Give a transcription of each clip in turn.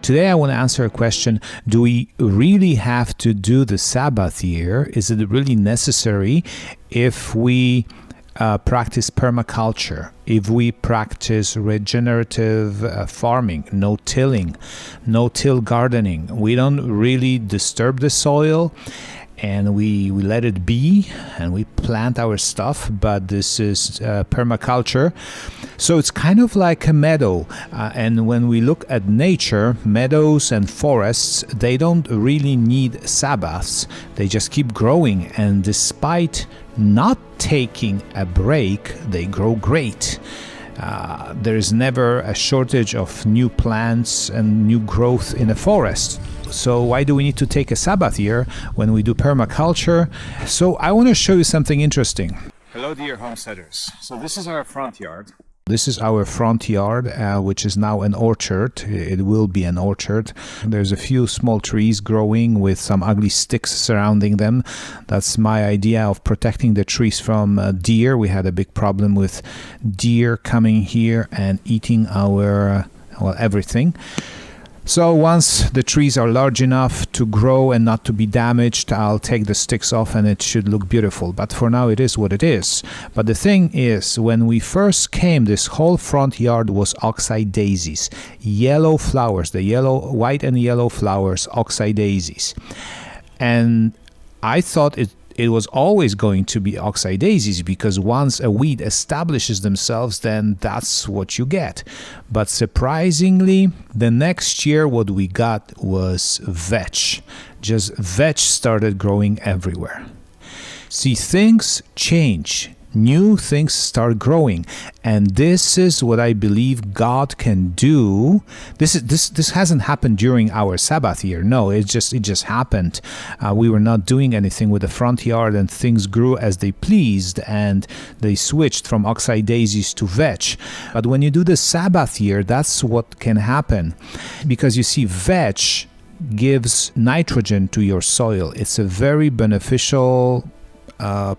Today I want to answer a question: do we really have to do the Sabbath year? Is it really necessary if we practice permaculture, if we practice regenerative farming, no-till gardening? We don't really disturb the soil, and we let it be, and we plant our stuff, but this is permaculture. So it's kind of like a meadow. And when we look at nature, meadows and forests, they don't really need Sabbaths. They just keep growing, and despite not taking a break, they grow great. There is never a shortage of new plants and new growth in a forest. So why do we need to take a Sabbath year when we do permaculture? So I want to show you something interesting. Hello, dear homesteaders. So this is our front yard. This is our front yard, which is now an orchard. It will be an orchard. There's a few small trees growing with some ugly sticks surrounding them. That's my idea of protecting the trees from deer. We had a big problem with deer coming here and eating our, everything. So once the trees are large enough to grow and not to be damaged, I'll take the sticks off and it should look beautiful. But for now, it is what it is. But the thing is, when we first came, this whole front yard was oxeye daisies, yellow flowers, the white and yellow flowers, oxeye daisies. And I thought it was always going to be oxeye daisies, because once a weed establishes themselves, then that's what you get. But surprisingly, the next year what we got was vetch. Just vetch started growing everywhere. See, things change. New things start growing, and this is what I believe God can do. This hasn't happened during our Sabbath year. No, it just happened. We were not doing anything with the front yard, and things grew as they pleased, and they switched from oxeye daisies to vetch. But when you do the Sabbath year, that's what can happen, because you see, vetch gives nitrogen to your soil. It's a very beneficial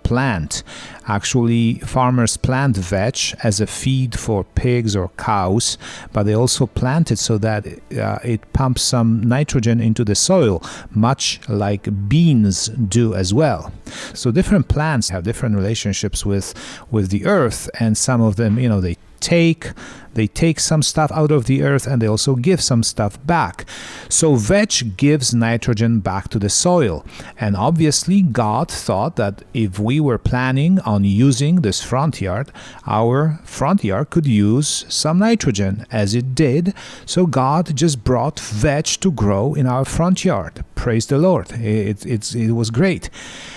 plant. Actually, farmers plant vetch as a feed for pigs or cows, but they also plant it so that it pumps some nitrogen into the soil, much like beans do as well. So different plants have different relationships with the earth, and some of them, they take some stuff out of the earth, and they also give some stuff back. So vetch gives nitrogen back to the soil. And obviously God thought that if we were planning on using this front yard, our front yard could use some nitrogen, as it did. So God just brought vetch to grow in our front yard. Praise the Lord. It was great.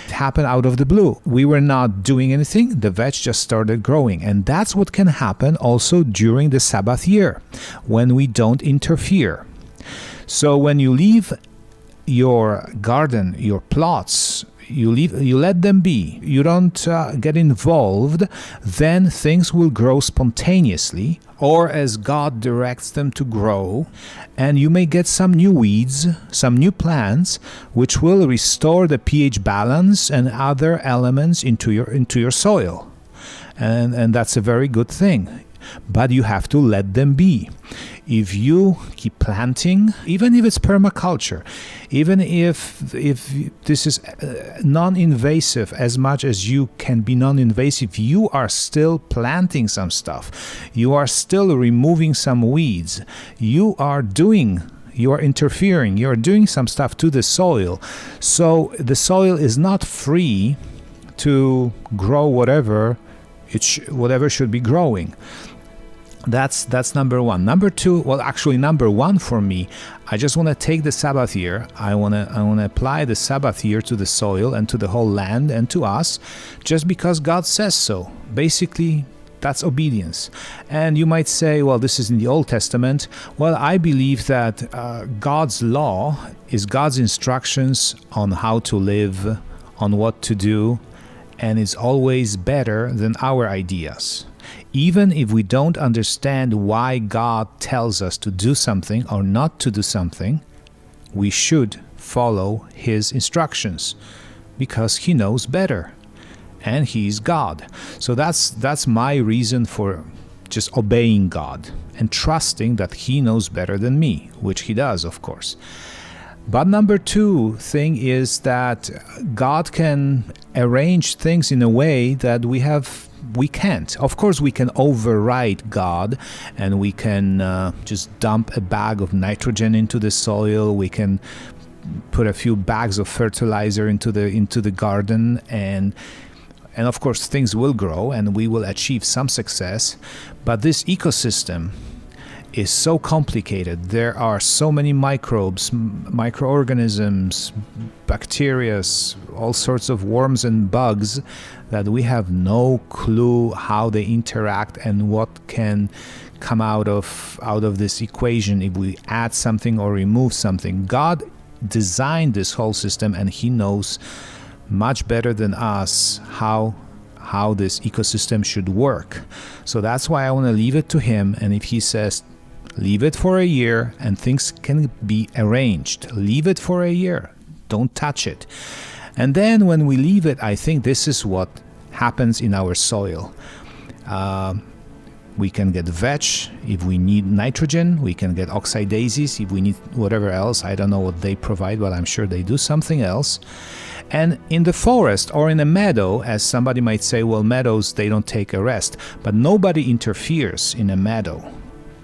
It happened out of the blue. We were not doing anything. The vetch just started growing. And that's what can happen also during the Sabbath year, when we don't interfere. So when you leave your garden, your plots, you let them be, you don't get involved, then things will grow spontaneously, or as God directs them to grow, and you may get some new weeds, some new plants, which will restore the pH balance and other elements into your soil. And that's a very good thing. But you have to let them be. If you keep planting, even if it's permaculture, even if this is non-invasive as much as you can be non-invasive, you are still planting some stuff. You are still removing some weeds. You are interfering. You are doing some stuff to the soil. So the soil is not free to grow whatever should be growing. That's number one. Number two, number one for me, I just want to take the Sabbath year. I want to apply the Sabbath year to the soil and to the whole land and to us, just because God says so. Basically, that's obedience. And you might say, well, this is in the Old Testament. Well, I believe that God's law is God's instructions on how to live, on what to do, and it's always better than our ideas. Even if we don't understand why God tells us to do something or not to do something, we should follow His instructions, because He knows better, and He's God. So that's my reason for just obeying God and trusting that He knows better than me, which He does, of course. But number two thing is that God can arrange things in a way that we can't. Of course, we can override God, and we can just dump a bag of nitrogen into the soil. We can put a few bags of fertilizer into the garden, and of course things will grow and we will achieve some success. But this ecosystem is so complicated. There are so many microbes, microorganisms, bacteria, all sorts of worms and bugs, that we have no clue how they interact and what can come out of this equation if we add something or remove something. God designed this whole system, and He knows much better than us how this ecosystem should work. So that's why I want to leave it to Him. And if He says leave it for a year and things can be arranged, leave it for a year, don't touch it. And then when we leave it, I think this is what happens in our soil. We can get vetch if we need nitrogen. We can get oxidases if we need whatever else. I don't know what they provide, but I'm sure they do something else. And in the forest or in a meadow, as somebody might say, well, meadows, they don't take a rest. But nobody interferes in a meadow.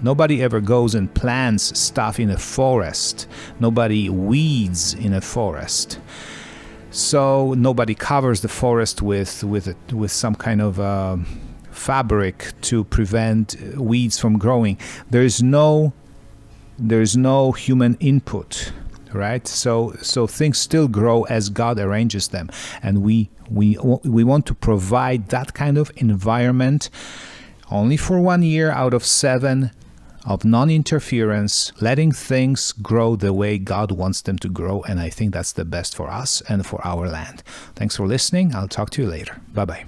Nobody ever goes and plants stuff in a forest. Nobody weeds in a forest. So nobody covers the forest with some kind of fabric to prevent weeds from growing. There's no human input, right? So things still grow as God arranges them, and we want to provide that kind of environment only for 1 year out of 7 of non-interference, letting things grow the way God wants them to grow, and I think that's the best for us and for our land. Thanks for listening. I'll talk to you later. Bye-bye.